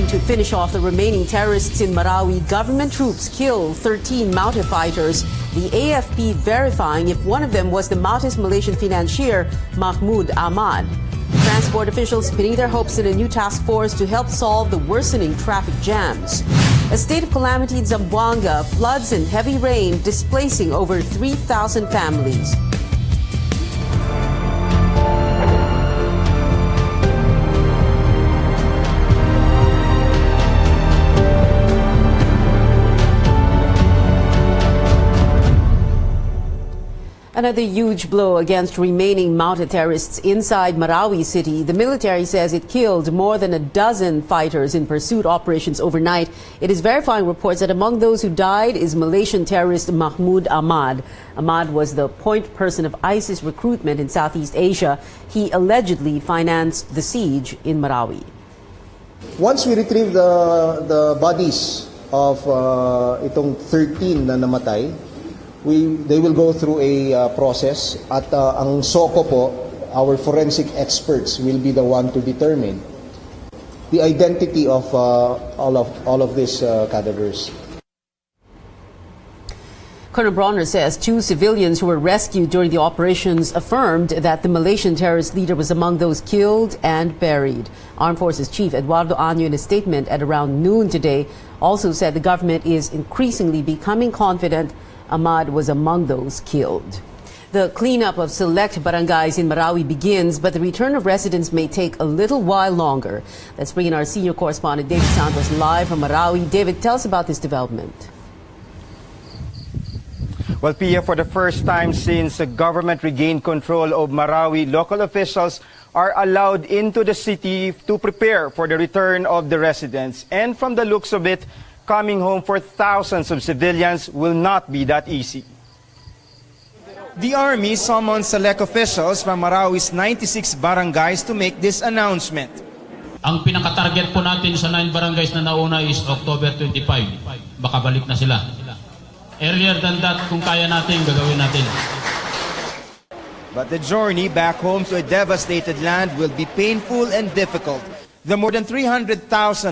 to finish off the remaining terrorists in Marawi, government troops killed 13 Maute fighters, the AFP verifying if one of them was the Maute's Malaysian financier, Mahmoud Ahmad. Transport officials pinning their hopes in a new task force to help solve the worsening traffic jams. A state of calamity in Zamboanga, floods and heavy rain displacing over 3,000 families. Another huge blow against remaining Maute terrorists inside Marawi city. The military says it killed more than a dozen fighters in pursuit operations overnight. It is verifying reports that among those who died is Malaysian terrorist Mahmoud Ahmad. Ahmad was the point person of ISIS recruitment in Southeast Asia. He allegedly financed the siege in Marawi. Once we retrieve the bodies of itong 13 na namatay, they will go through a process at ang SOCO po, our forensic experts will be the one to determine the identity of all of these cadavers. Colonel Bronner says 2 civilians who were rescued during the operations affirmed that the Malaysian terrorist leader was among those killed and buried. Armed Forces Chief Eduardo Año, in a statement at around noon today, also said the government is increasingly becoming confident Ahmad was among those killed. The cleanup of select barangays in Marawi begins, but the return of residents may take a little while longer. Let's bring in our senior correspondent, David Santos, live from Marawi. David, tell us about this development. Well, Pia, for the first time since the government regained control of Marawi, local officials are allowed into the city to prepare for the return of the residents. And from the looks of it, coming home for thousands of civilians will not be that easy. The army summoned select officials from Marawi's 96 barangays to make this announcement. Ang pinaka-target po natin sa 9 barangays na nauna is October 25. Baka balik na sila. Earlier than that, kung kaya natin, gagawin natin. But the journey back home to a devastated land will be painful and difficult. The more than 300,000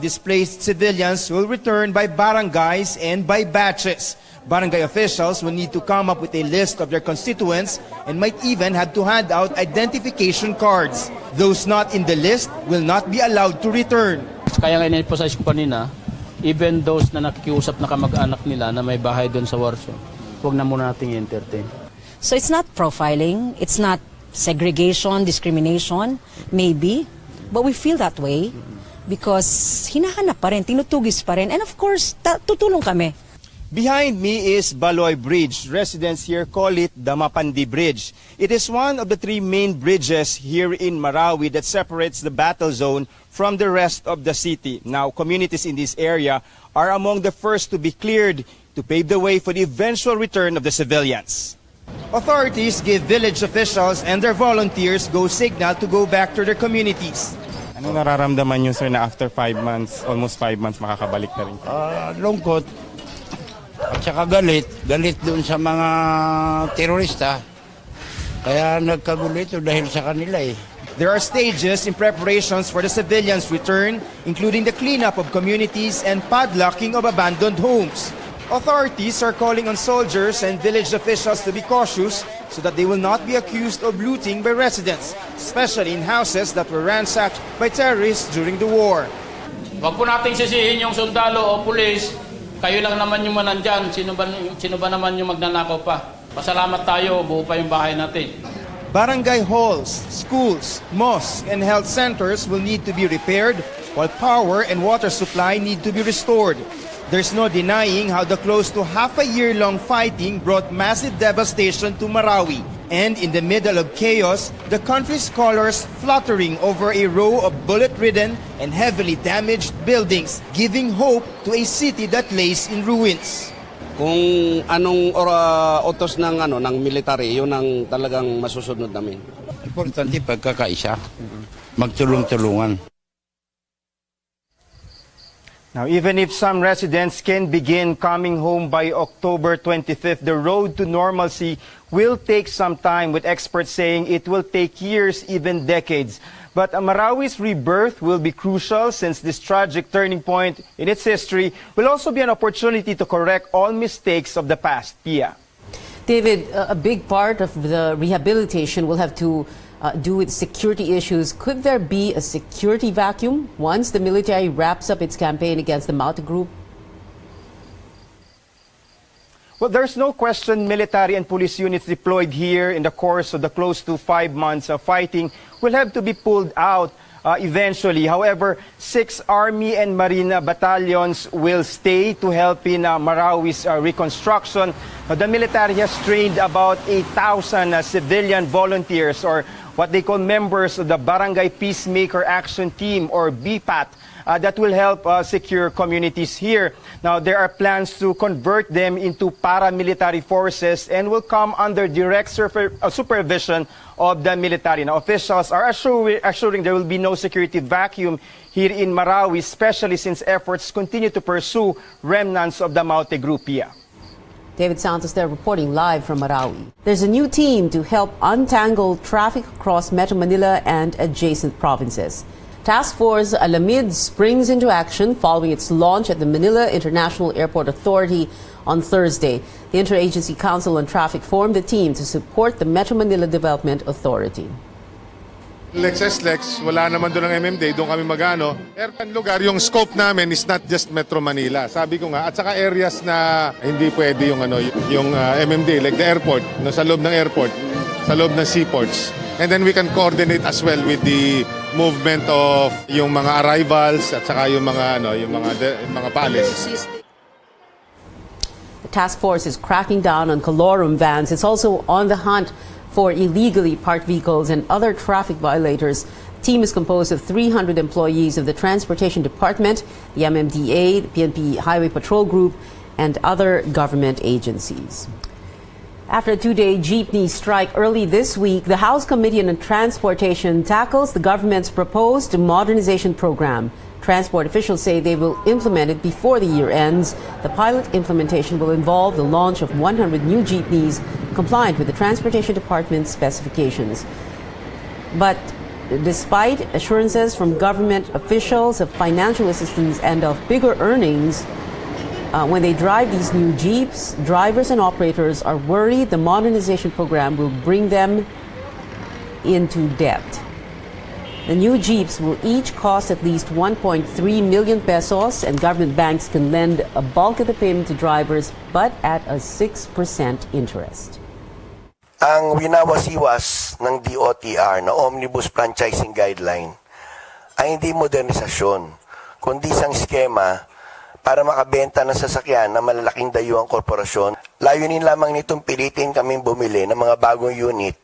displaced civilians will return by barangays and by batches. Barangay officials will need to come up with a list of their constituents and might even have to hand out identification cards. Those not in the list will not be allowed to return. Kaya nga in-emphasize ko kanina, even those na nakikiusap na kamag-anak nila na may bahay doon sa Warsaw, huwag na muna nating entertain. So it's not profiling, it's not segregation, discrimination, maybe. But we feel that way because hinahanap pa rin, tinutugis pa rin, and of course, tutulong kami. Behind me is Baloy Bridge. Residents here call it the Mapandi Bridge. It is one of the 3 main bridges here in Marawi that separates the battle zone from the rest of the city. Now, communities in this area are among the first to be cleared to pave the way for the eventual return of the civilians. Authorities give village officials and their volunteers go signal to go back to their communities. Ano nararamdaman nyo, sir, na after 5 months, almost 5 months, makakabalik na rin? Lungkot. At saka galit. Galit doon sa mga terorista. Kaya nagkagulo ito dahil sa kanila eh. There are stages in preparations for the civilians' return, including the cleanup of communities and padlocking of abandoned homes. Authorities are calling on soldiers and village officials to be cautious so that they will not be accused of looting by residents, especially in houses that were ransacked by terrorists during the war. Huwag po nating sisihin yung sundalo o pulis. Kayo lang naman yung manandyan. Sino ba naman yung magnanakaw pa? Pasalamat tayo, buo pa yung bahay natin. Barangay halls, schools, mosques, and health centers will need to be repaired, while power and water supply need to be restored. There's no denying how the close to half a year-long fighting brought massive devastation to Marawi. And in the middle of chaos, the country's colors fluttering over a row of bullet-ridden and heavily damaged buildings, giving hope to a city that lays in ruins. Kung anong utos ng military, yun ang talagang masusunod namin. Importante pagkakaisa, magtulong-tulungan. Now, even if some residents can begin coming home by October 25th, the road to normalcy will take some time, with experts saying it will take years, even decades. But Marawi's rebirth will be crucial since this tragic turning point in its history will also be an opportunity to correct all mistakes of the past. Pia. David, a big part of the rehabilitation will have to do with security issues. Could there be a security vacuum once the military wraps up its campaign against the Mauti group? Well, there's no question military and police units deployed here in the course of the close to 5 months of fighting will have to be pulled out eventually. However, 6 Army and Marine battalions will stay to help in Marawi's reconstruction. The military has trained about 8,000 civilian volunteers, or what they call members of the Barangay Peacemaker Action Team, or BPAT, that will help secure communities here. Now, there are plans to convert them into paramilitary forces and will come under direct supervision of the military. Now, officials are assuring there will be no security vacuum here in Marawi, especially since efforts continue to pursue remnants of the Mauti group. Here. David Santos there reporting live from Marawi. There's a new team to help untangle traffic across Metro Manila and adjacent provinces. Task Force Alameda springs into action following its launch at the Manila International Airport Authority on Thursday. The Interagency Council on Traffic formed the team to support the Metro Manila Development Authority. Lex, wala naman doon ng MMDA, doon kami magano. Airpan lugar, yung scope namin is not just Metro Manila. Sabi ko nga, at saka areas na hindi pwede yung MMDA, like the airport, no, sa loob ng airport, sa loob ng seaports. And then we can coordinate as well with the movement of yung mga arrivals at saka yung mga palace. The task force is cracking down on colorum vans. It's also on the hunt for illegally parked vehicles and other traffic violators. The team is composed of 300 employees of the Transportation Department, the MMDA, the PNP Highway Patrol Group, and other government agencies. After a 2-day jeepney strike early this week, the House Committee on Transportation tackles the government's proposed modernization program. Transport officials say they will implement it before the year ends. The pilot implementation will involve the launch of 100 new jeepneys compliant with the Transportation Department's specifications. But despite assurances from government officials of financial assistance and of bigger earnings, when they drive these new Jeeps, drivers and operators are worried the modernization program will bring them into debt. The new Jeeps will each cost at least 1.3 million pesos, and government banks can lend a bulk of the payment to drivers, but at a 6% interest. Ang winawasiwas ng DOTR na Omnibus Franchising Guideline ay hindi modernisasyon, kundi isang skema para makabenta ng sasakyan ng malalaking dayuhang korporasyon. Layunin lamang nitong pilitin kaming bumili ng mga bagong unit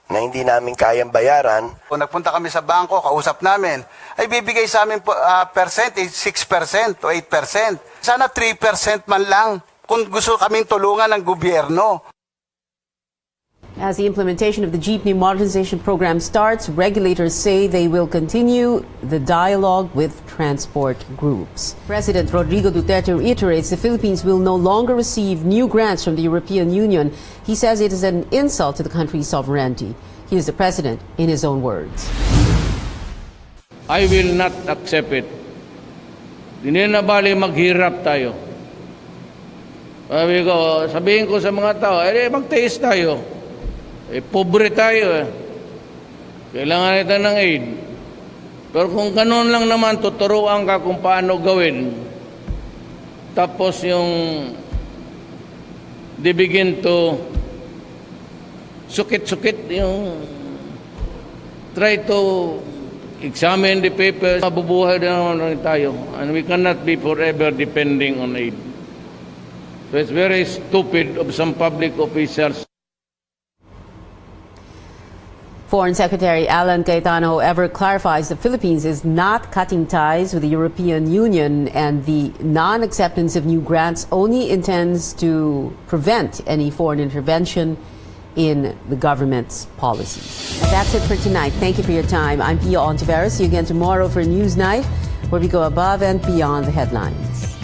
na hindi namin kayang bayaran. Kung nagpunta kami sa bangko, kausap namin, ay bibigay sa amin percentage 6% o 8%. Sana 3% man lang kung gusto kaming tulungan ng gobyerno. As the implementation of the jeepney modernization program starts, regulators say they will continue the dialogue with transport groups. President Rodrigo Duterte reiterates the Philippines will no longer receive new grants from the European Union. He says it is an insult to the country's sovereignty. Here's the president in his own words. I will not accept it. Hindi na bali maghirap tayo. Sabihin ko sa mga tao, mag-taste tayo. Pobre tayo. Kailangan natin ng aid. Pero kung ganun lang naman, tuturuan ka kung paano gawin. Tapos they begin to sukit-sukit try to examine the papers. Mabubuhay na naman tayo. And we cannot be forever depending on aid. So it's very stupid of some public officials. Foreign Secretary Alan Cayetano, however, clarifies the Philippines is not cutting ties with the European Union, and the non-acceptance of new grants only intends to prevent any foreign intervention in the government's policies. That's it for tonight. Thank you for your time. I'm Pia Hontiveros. See you again tomorrow for News Night, where we go above and beyond the headlines.